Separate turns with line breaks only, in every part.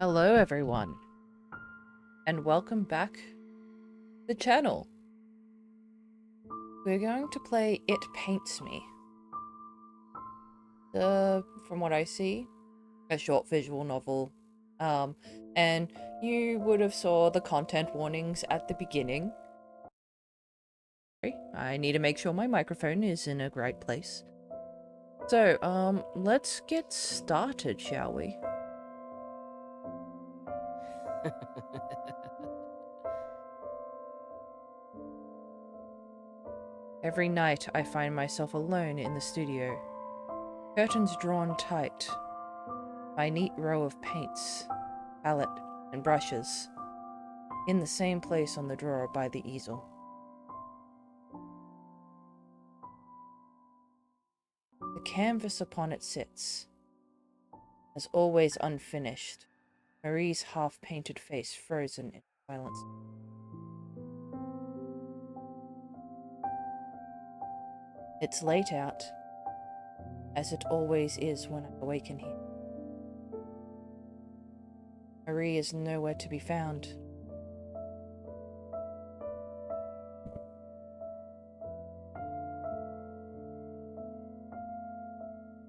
Hello everyone, and welcome back to the channel. We're going to play It Paints Me. From what I see, a short visual novel. And you would have saw the content warnings at the beginning. I need to make sure my microphone is in a right place. So, let's get started, shall we? Every night I find myself alone in the studio. Curtains drawn tight. My neat row of paints, palette, and brushes in the same place on the drawer by the easel. The canvas upon it sits, as always unfinished, Marie's half-painted face frozen in silence. It's late out, as it always is when I awaken here. Marie is nowhere to be found.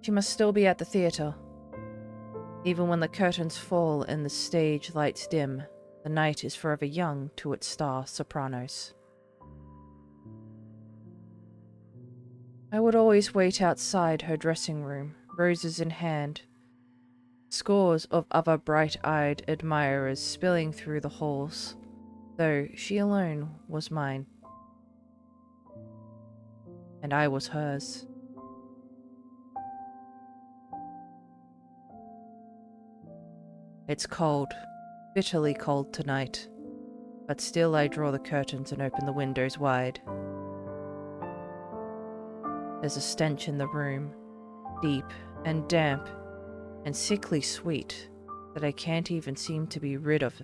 She must still be at the theatre. Even when the curtains fall and the stage lights dim, the night is forever young to its star sopranos. I would always wait outside her dressing room, roses in hand, scores of other bright-eyed admirers spilling through the halls, though she alone was mine. And I was hers. It's cold, bitterly cold tonight, but still I draw the curtains and open the windows wide. There's a stench in the room, deep and damp and sickly sweet, that I can't even seem to be rid of.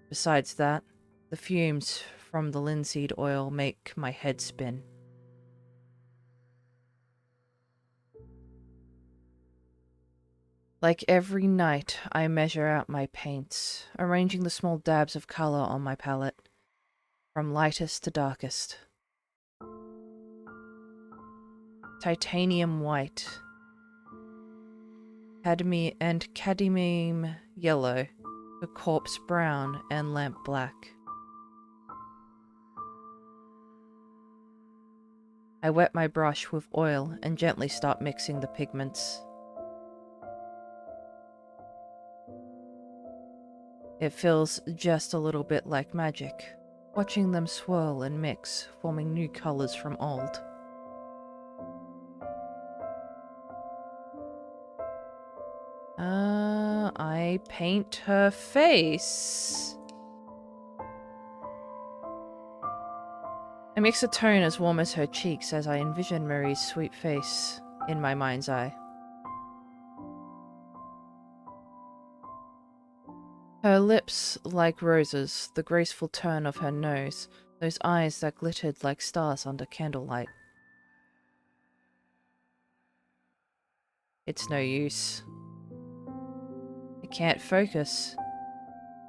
Besides that, the fumes from the linseed oil make my head spin. Like every night, I measure out my paints, arranging the small dabs of color on my palette, from lightest to darkest. Titanium white, cadmium yellow, to corpse brown and lamp black. I wet my brush with oil and gently start mixing the pigments. It feels just a little bit like magic, watching them swirl and mix, forming new colors from old. I paint her face. I mix a tone as warm as her cheeks as I envision Marie's sweet face in my mind's eye. Her lips like roses, the graceful turn of her nose, those eyes that glittered like stars under candlelight. It's no use. I can't focus.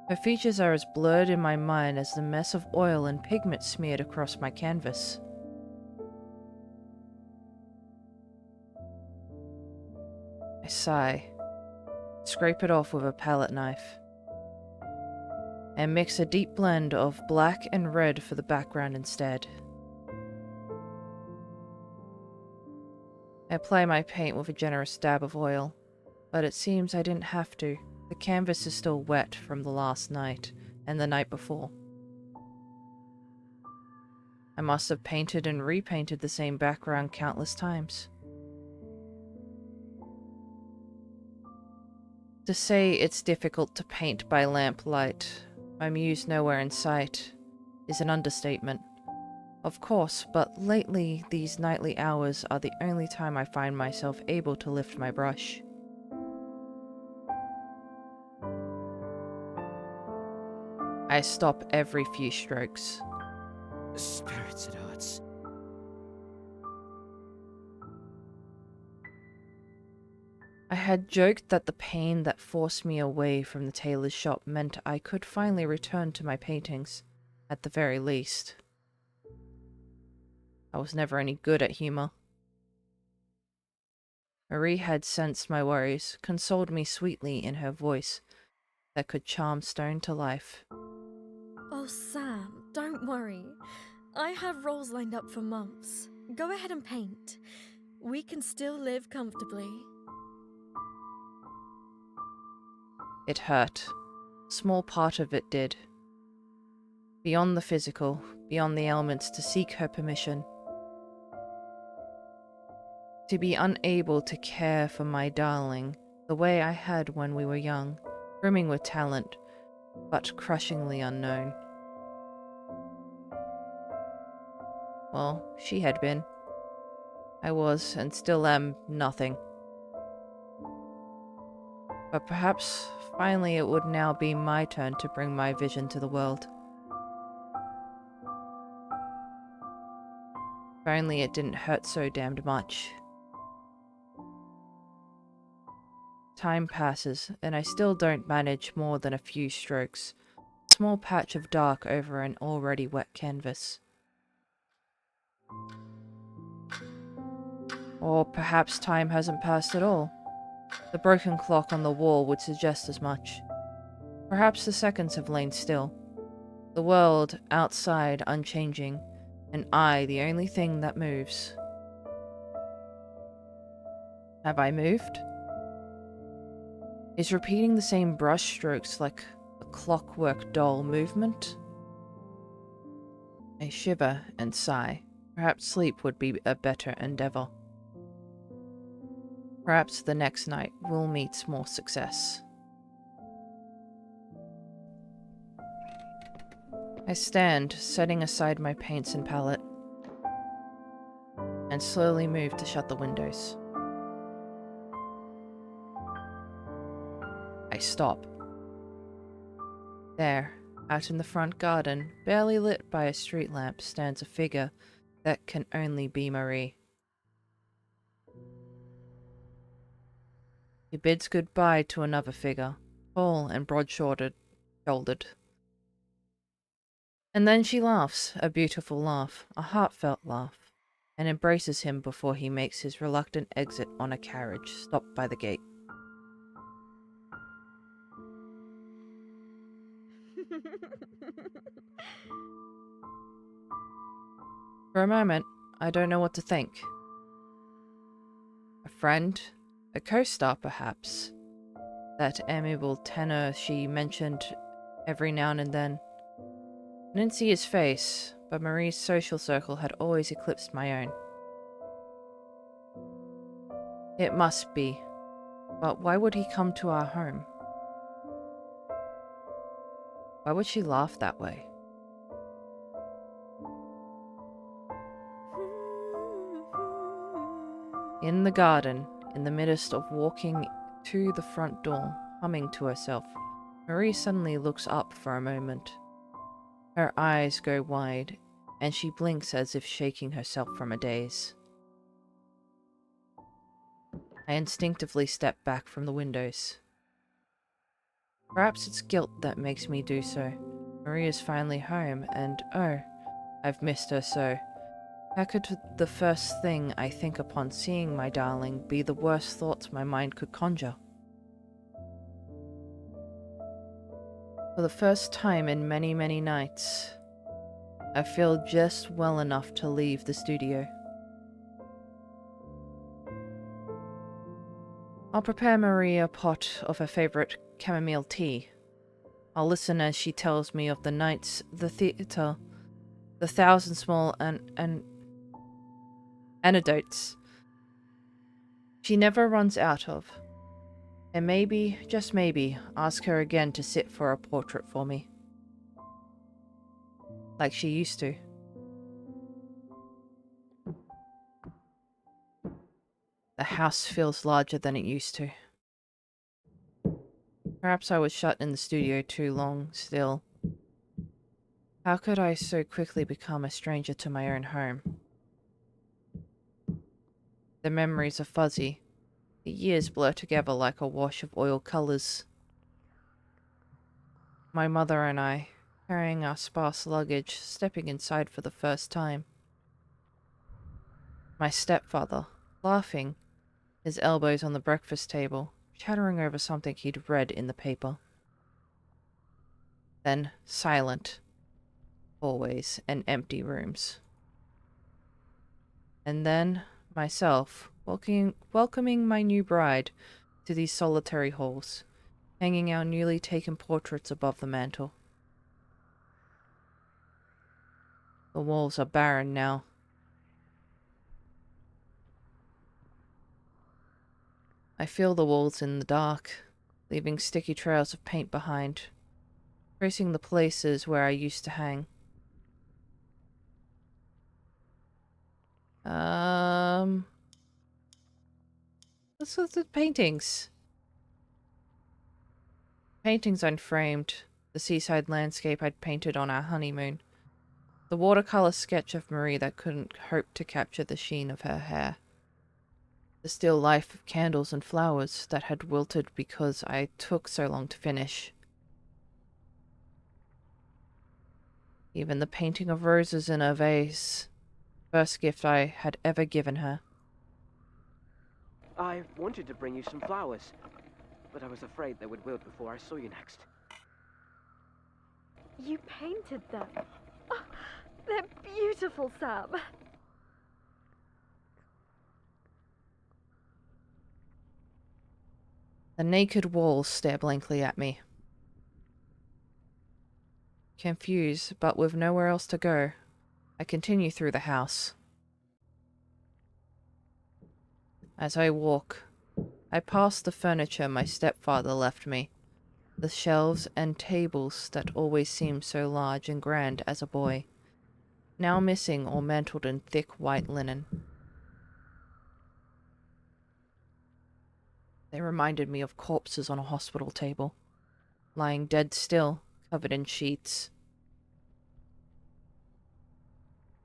Her features are as blurred in my mind as the mess of oil and pigment smeared across my canvas. I sigh, scrape it off with a palette knife, and mix a deep blend of black and red for the background instead. I apply my paint with a generous dab of oil, but it seems I didn't have to. The canvas is still wet from the last night and the night before. I must have painted and repainted the same background countless times. To say it's difficult to paint by lamplight, my muse nowhere in sight, is an understatement. Of course, but lately these nightly hours are the only time I find myself able to lift my brush. I stop every few strokes.
The spirits at odds.
I had joked that the pain that forced me away from the tailor's shop meant I could finally return to my paintings, at the very least. I was never any good at humor. Marie had sensed my worries, consoled me sweetly in her voice that could charm stone to life.
Oh, Sam, don't worry. I have roles lined up for months. Go ahead and paint. We can still live comfortably.
It hurt. A small part of it did. Beyond the physical, beyond the elements, to seek her permission. To be unable to care for my darling the way I had when we were young, brimming with talent, but crushingly unknown. Well, she had been. I was, and still am, nothing. But perhaps, finally, it would now be my turn to bring my vision to the world. If only it didn't hurt so damned much. Time passes, and I still don't manage more than a few strokes. A small patch of dark over an already wet canvas. Or perhaps time hasn't passed at all. The broken clock on the wall would suggest as much. Perhaps the seconds have lain still. The world outside unchanging, and I the only thing that moves. Have I moved? Is repeating the same brush strokes like a clockwork doll movement? I shiver and sigh. Perhaps sleep would be a better endeavor. Perhaps the next night will meet more success. I stand, setting aside my paints and palette, and slowly move to shut the windows. I stop. There, out in the front garden, barely lit by a street lamp, stands a figure that can only be Marie. He bids goodbye to another figure, tall and broad-shouldered. And then she laughs, a beautiful laugh, a heartfelt laugh, and embraces him before he makes his reluctant exit on a carriage stopped by the gate. For a moment, I don't know what to think. A friend? A co-star, perhaps? That amiable tenor she mentioned every now and then. I didn't see his face, but Marie's social circle had always eclipsed my own. It must be. But why would he come to our home? Why would she laugh that way? In the garden, in the midst of walking to the front door, humming to herself, Marie suddenly looks up for a moment. Her eyes go wide, and she blinks as if shaking herself from a daze. I instinctively step back from the windows. Perhaps it's guilt that makes me do so. Marie is finally home, and oh, I've missed her so. How could the first thing I think upon seeing my darling be the worst thoughts my mind could conjure? For the first time in many, many nights, I feel just well enough to leave the studio. I'll prepare Marie a pot of her favorite chamomile tea. I'll listen as she tells me of the nights, the theater, the thousand small and anecdotes she never runs out of. And maybe, just maybe, ask her again to sit for a portrait for me. Like she used to. The house feels larger than it used to. Perhaps I was shut in the studio too long still. How could I so quickly become a stranger to my own home? The memories are fuzzy. The years blur together like a wash of oil colours. My mother and I, carrying our sparse luggage, stepping inside for the first time. My stepfather, laughing, his elbows on the breakfast table, chattering over something he'd read in the paper. Then silent hallways and empty rooms. And then myself, welcoming my new bride to these solitary halls, hanging our newly taken portraits above the mantel. The walls are barren now. I feel the walls in the dark, leaving sticky trails of paint behind, tracing the places where I used to hang. What's with the paintings? Paintings unframed, the seaside landscape I'd painted on our honeymoon. The watercolor sketch of Marie that couldn't hope to capture the sheen of her hair. The still life of candles and flowers that had wilted because I took so long to finish. Even the painting of roses in her vase, first gift I had ever given her.
I wanted to bring you some flowers, but I was afraid they would wilt before I saw you next.
You painted them. Oh, they're beautiful, Sam.
The naked walls stare blankly at me. Confused, but with nowhere else to go, I continue through the house. As I walk, I pass the furniture my stepfather left me, the shelves and tables that always seemed so large and grand as a boy, now missing or mantled in thick white linen. They reminded me of corpses on a hospital table, lying dead still, covered in sheets.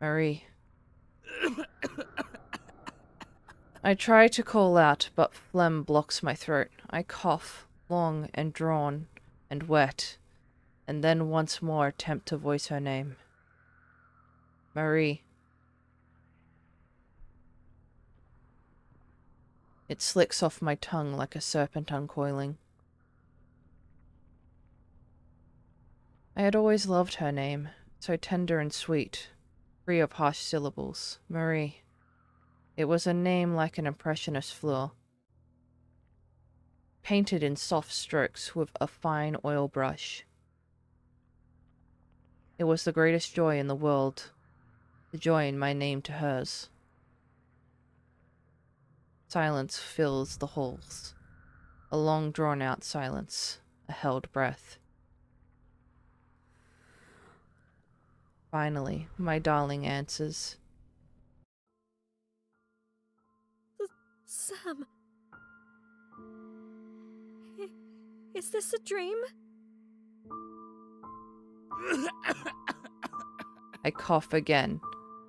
Marie. I try to call out, but phlegm blocks my throat. I cough, long and drawn and wet, and then once more attempt to voice her name. Marie. It slicks off my tongue like a serpent uncoiling. I had always loved her name, so tender and sweet, free of harsh syllables. Marie. It was a name like an impressionist fleur, painted in soft strokes with a fine oil brush. It was the greatest joy in the world, to join my name to hers. Silence fills the halls, a long drawn-out silence, a held breath. Finally, my darling answers.
Sam. Is this a dream?
I cough again,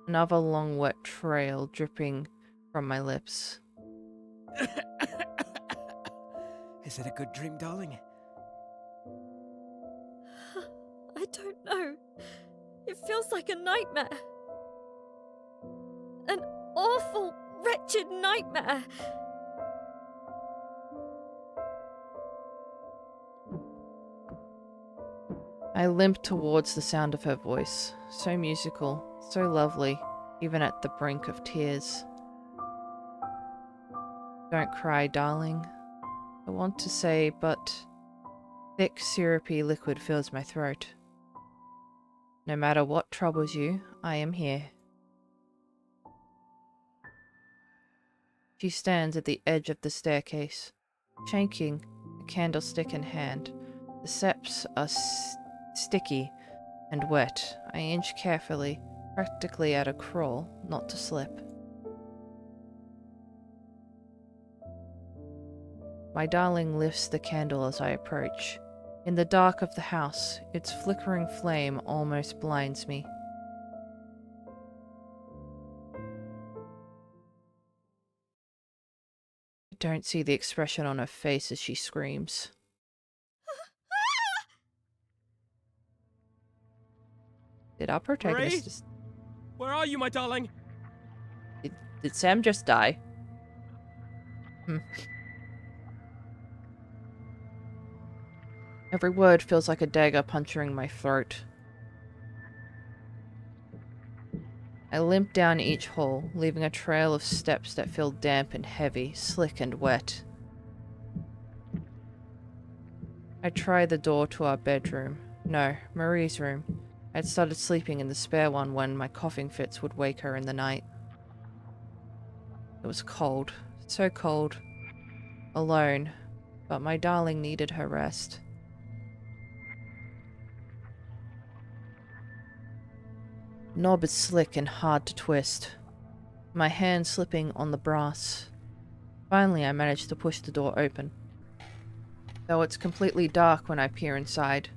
another long wet trail dripping from my lips.
Is it a good dream, darling?
I don't know. It feels like a nightmare. An awful, wretched nightmare.
I limp towards the sound of her voice, so musical, so lovely, even at the brink of tears. Don't cry, darling. I want to say, but thick, syrupy liquid fills my throat. No matter what troubles you, I am here. She stands at the edge of the staircase, shaking, a candlestick in hand. The steps are sticky and wet. I inch carefully, practically at a crawl, not to slip. My darling lifts the candle as I approach. In the dark of the house, its flickering flame almost blinds me. I don't see the expression on her face as she screams. Did our protagonist
Where are you, my darling?
Did Sam just die? Every word feels like a dagger puncturing my throat. I limp down each hall, leaving a trail of steps that feel damp and heavy, slick and wet. I try the door to our bedroom. No, Marie's room. I'd started sleeping in the spare one when my coughing fits would wake her in the night. It was cold, so cold. Alone, but my darling needed her rest. Knob is slick and hard to twist, my hand slipping on the brass. Finally, I managed to push the door open. Though it's completely dark when I peer inside,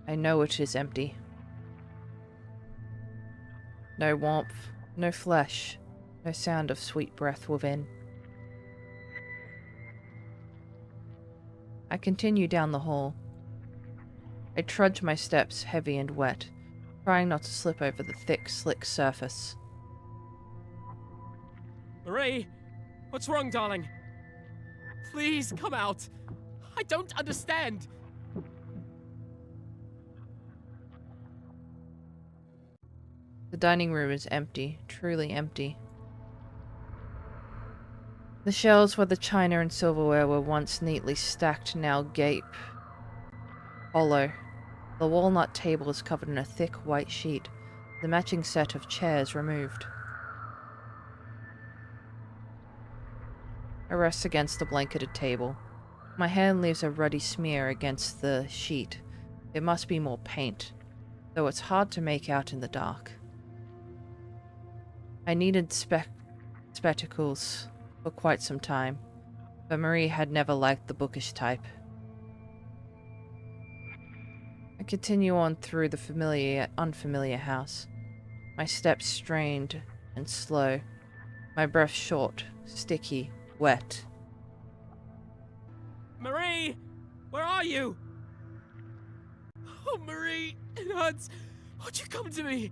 I know it is empty. No warmth, no flesh, no sound of sweet breath within. I continue down the hall. I trudge my steps heavy and wet, trying not to slip over the thick, slick surface.
Marie, what's wrong, darling? Please come out. I don't understand.
The dining room is empty, truly empty. The shelves where the china and silverware were once neatly stacked now gape. Hollow. The walnut table is covered in a thick white sheet, the matching set of chairs removed. I rest against the blanketed table. My hand leaves a ruddy smear against the sheet. It must be more paint, though it's hard to make out in the dark. I needed spectacles for quite some time, but Marie had never liked the bookish type. I continue on through the familiar yet unfamiliar house, my steps strained and slow, my breath short, sticky, wet.
Marie, where are you? Oh, Marie, it hurts. Won't you come to me?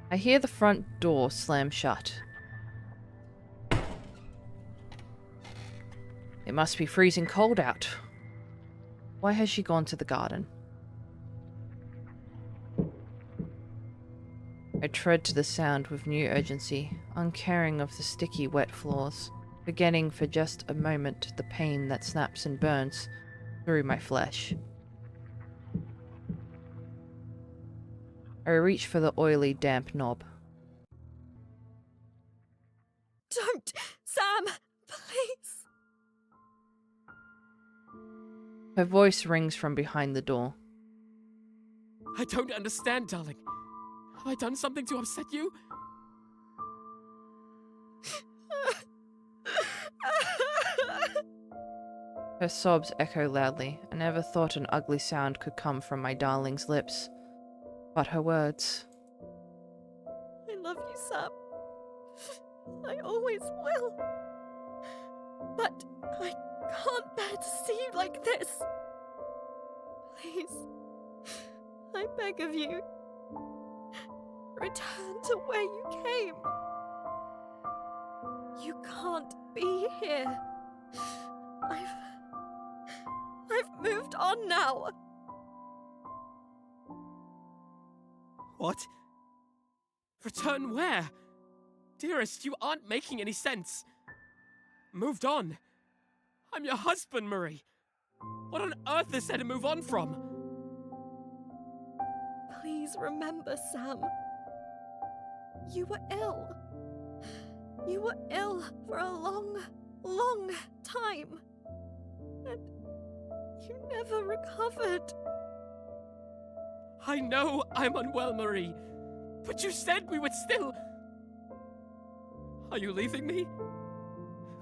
I hear the front door slam shut. It must be freezing cold out. Why has she gone to the garden? I tread to the sound with new urgency, uncaring of the sticky, wet floors, forgetting for just a moment the pain that snaps and burns through my flesh. I reach for the oily, damp knob.
Don't! Sam! Please!
Her voice rings from behind the door.
I don't understand, darling. Have I done something to upset you?
Her sobs echo loudly. I never thought an ugly sound could come from my darling's lips. But her words.
I love you, Sam. I always will. But I can't bear to see you like this. Please, I beg of you, return to where you came. You can't be here. I've moved on now.
What? Return where? Dearest, you aren't making any sense. Moved on? I'm your husband, Marie. What on earth is there to move on from?
Please remember, Sam. You were ill. You were ill for a long, long time. And you never recovered.
I know I'm unwell, Marie, but you said we would still... Are you leaving me?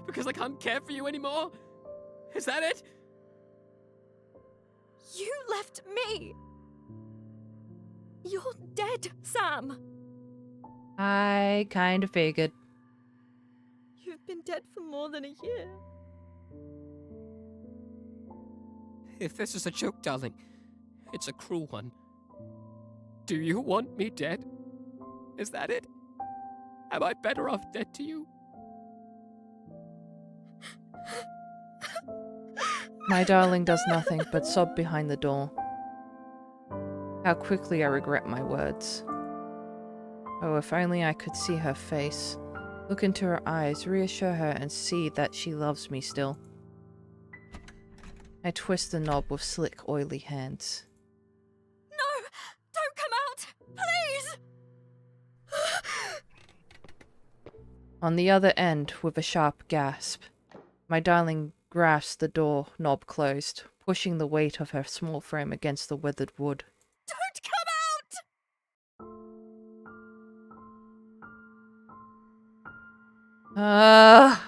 Because I can't care for you anymore? Is that it?
You left me. You're dead, Sam.
I kind of figured.
You've been dead for more than a year.
If this is a joke, darling, it's a cruel one. Do you want me dead? Is that it? Am I better off dead to you?
My darling does nothing but sob behind the door. How quickly I regret my words. Oh, if only I could see her face, look into her eyes, reassure her and see that she loves me still. I twist the knob with slick, oily hands.
No! Don't come out! Please!
On the other end, with a sharp gasp, my darling grasps the door knob closed, pushing the weight of her small frame against the weathered wood.
Don't come out!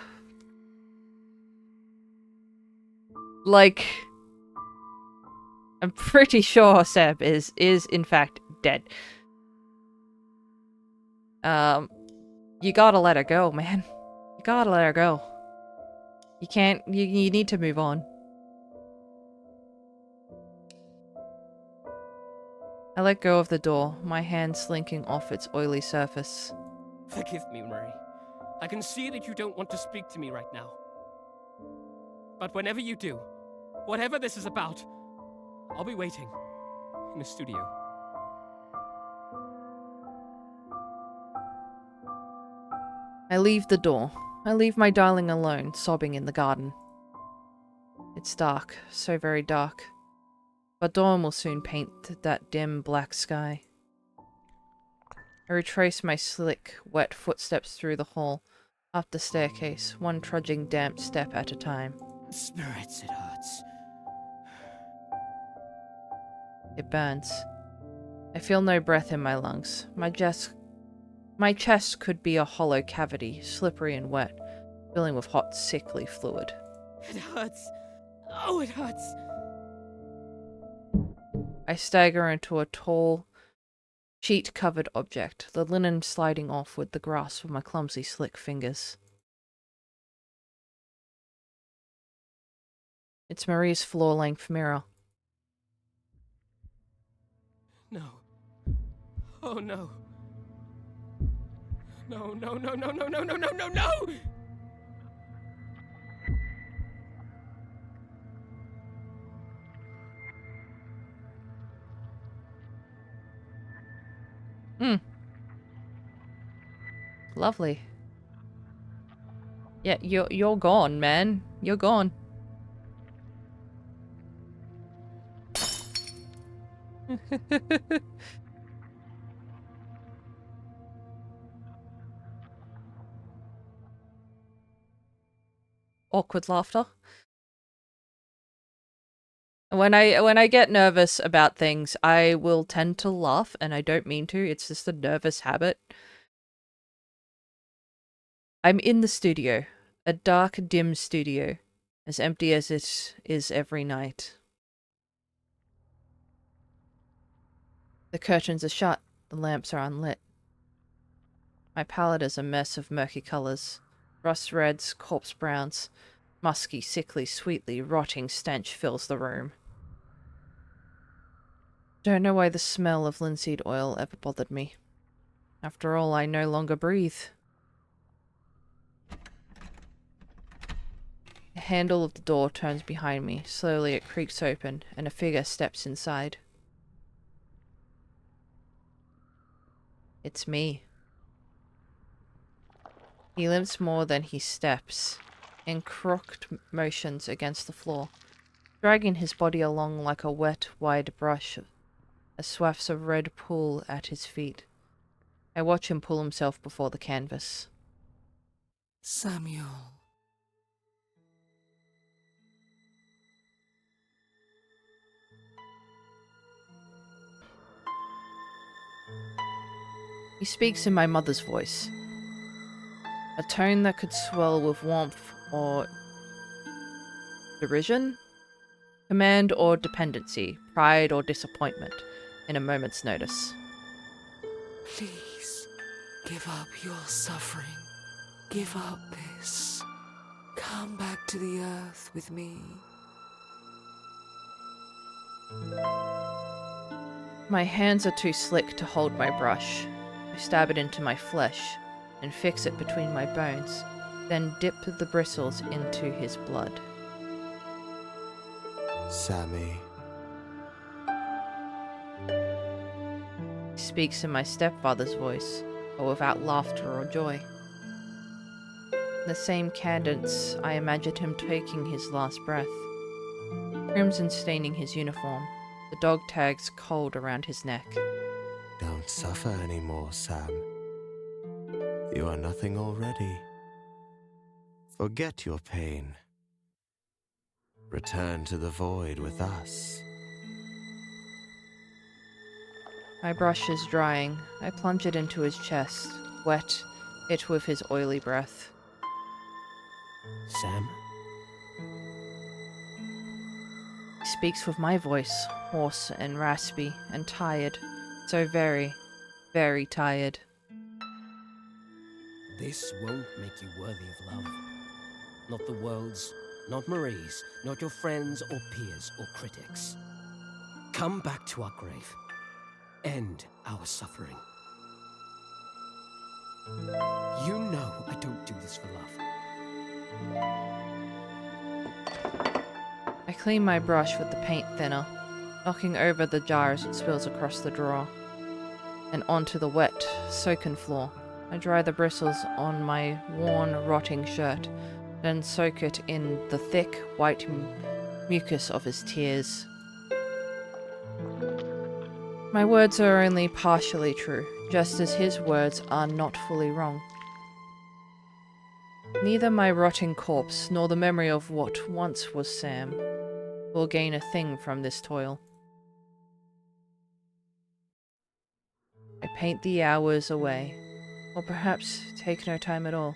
Like, I'm pretty sure Seb is in fact dead. You gotta let her go, man. You gotta let her go. You can't, you need to move on. I let go of the door, my hand slinking off its oily surface.
Forgive me, Marie. I can see that you don't want to speak to me right now. But whenever you do, whatever this is about, I'll be waiting in the studio.
I leave the door. I leave my darling alone, sobbing in the garden. It's dark, so very dark. But dawn will soon paint that dim black sky. I retrace my slick, wet footsteps through the hall, up the staircase, one trudging damp step at a time.
Spirits, it hurts.
It burns. I feel no breath in my lungs. My chest could be a hollow cavity, slippery and wet, filling with hot, sickly fluid.
It hurts. Oh, it hurts.
I stagger into a tall, sheet-covered object, the linen sliding off with the grasp of my clumsy, slick fingers. It's Marie's floor-length mirror.
No. Oh, no. No, no, no, no, no, no, no, no, no, no!
Lovely. Yeah, you're gone, man. You're gone. Awkward laughter. When I get nervous about things, I will tend to laugh, and I don't mean to. It's just a nervous habit. I'm in the studio, a dark, dim studio, as empty as it is every night. The curtains are shut, the lamps are unlit. My palette is a mess of murky colours. Rust reds, corpse browns, musky, sickly, sweetly rotting stench fills the room. Don't know why the smell of linseed oil ever bothered me. After all, I no longer breathe. The handle of the door turns behind me. Slowly it creaks open, and a figure steps inside. It's me. He limps more than he steps, in crooked motions against the floor, dragging his body along like a wet, wide brush, as swathes of red pool at his feet. I watch him pull himself before the canvas.
Samuel.
He speaks in my mother's voice, a tone that could swell with warmth or derision, command or dependency, pride or disappointment, in a moment's notice.
Please, give up your suffering. Give up this. Come back to the earth with me.
My hands are too slick to hold my brush. I stab it into my flesh and fix it between my bones, then dip the bristles into his blood.
Sammy.
He speaks in my stepfather's voice, but without laughter or joy. In the same cadence, I imagined him taking his last breath, crimson staining his uniform, the dog tags cold around his neck.
Don't suffer anymore, Sam. You are nothing already. Forget your pain. Return to the void with us.
My brush is drying. I plunge it into his chest, wet it with his oily breath.
Sam?
He speaks with my voice, hoarse and raspy and tired, so very, very tired.
This won't make you worthy of love. Not the world's, not Marie's, not your friends or peers or critics. Come back to our grave. End our suffering. You know I don't do this for love.
I clean my brush with the paint thinner, knocking over the jar as it spills across the drawer, and onto the wet, soaken floor. I dry the bristles on my worn, rotting shirt, then soak it in the thick, white mucus of his tears. My words are only partially true, just as his words are not fully wrong. Neither my rotting corpse nor the memory of what once was Sam will gain a thing from this toil. I paint the hours away, or perhaps take no time at all.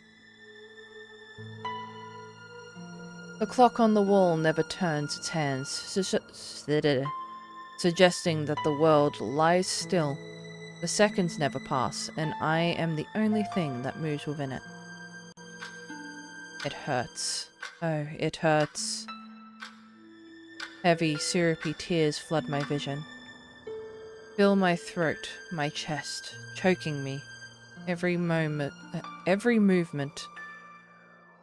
The clock on the wall never turns its hands, suggesting that the world lies still. The seconds never pass, and I am the only thing that moves within it. It hurts. Oh, it hurts. Heavy, syrupy tears flood my vision. Fill my throat, my chest, choking me. Every movement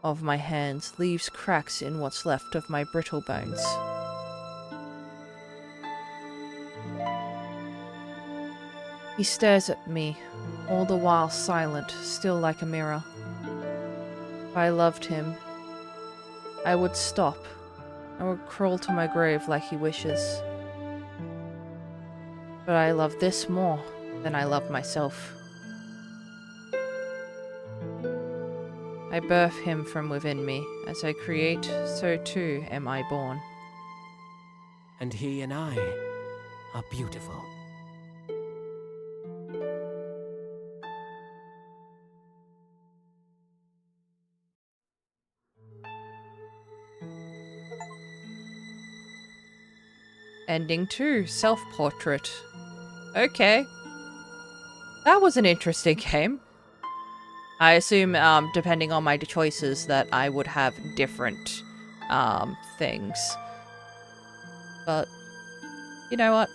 of my hands leaves cracks in what's left of my brittle bones. He stares at me, all the while silent, still like a mirror. If I loved him, I would stop. I would crawl to my grave like he wishes. But I love this more than I love myself. I birth him from within me. As I create, so too am I born.
And he and I are beautiful.
Ending 2, self-portrait. Okay. That was an interesting game. I assume, depending on my choices, that I would have different, things. But, you know what?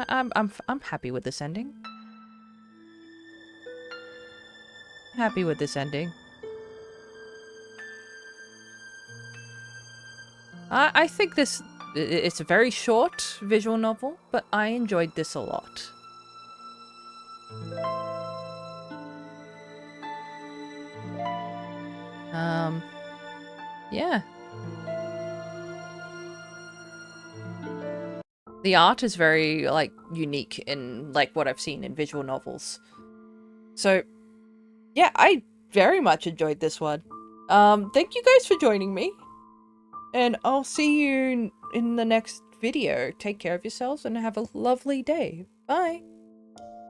I'm happy with this ending. Happy with this ending. I think it's a very short visual novel, but I enjoyed this a lot. Yeah. The art is very, like, unique in, like, what I've seen in visual novels. So, yeah, I very much enjoyed this one. Thank you guys for joining me. And I'll see you in the next video. Take care of yourselves and have a lovely day. Bye.